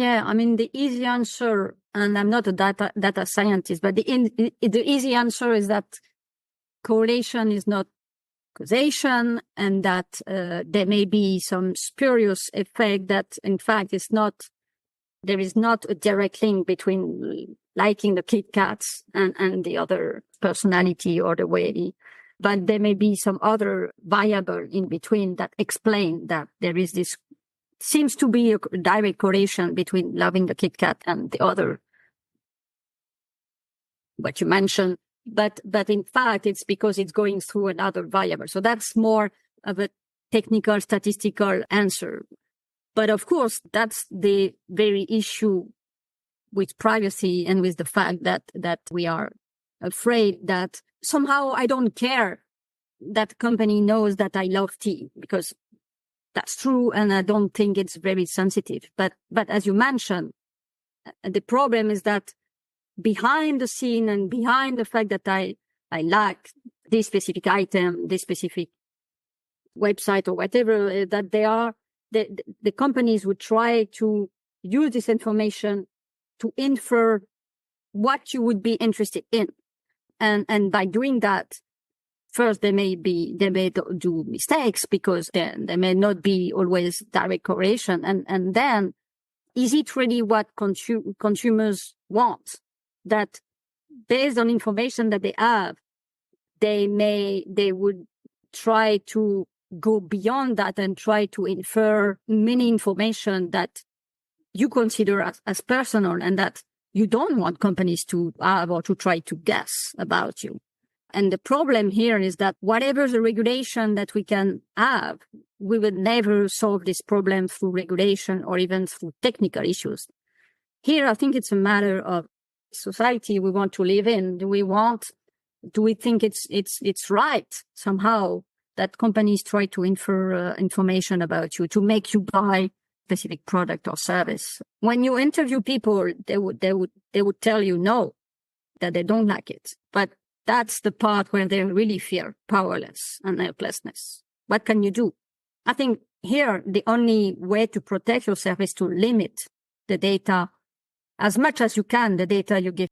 Yeah, I mean, the easy answer, and I'm not a data scientist, but the easy answer is that correlation is not causation, and that there may be some spurious effect that, in fact, there is not a direct link between liking the Kit Kats and the other personality or the way, but there may be some other variable in between that explain that there is this, seems to be a direct correlation between loving the Kit Kat and the other, what you mentioned. But in fact, it's because it's going through another variable. So that's more of a technical, statistical answer. But of course, that's the very issue with privacy and with the fact that we are afraid that somehow I don't care that company knows that I love tea, because that's true, and I don't think it's very sensitive. But as you mentioned, the problem is that behind the scene and behind the fact that I like this specific item, this specific website or whatever, that they are, the companies would try to use this information to infer what you would be interested in. And by doing that, first, they may do mistakes because there may not be always direct correlation. And then, is it really what consumers want? That based on information that they have, they would try to go beyond that and try to infer many information that you consider as personal and that you don't want companies to have or to try to guess about you. And the problem here is that whatever the regulation that we can have, we would never solve this problem through regulation or even through technical issues. Here, I think it's a matter of society we want to live in. Do we think it's right somehow that companies try to infer information about you to make you buy specific product or service? When you interview people, they would tell you no, that they don't like it. But that's the part where they really feel powerless and helplessness. What can you do? I think here the only way to protect yourself is to limit the data as much as you can, the data you give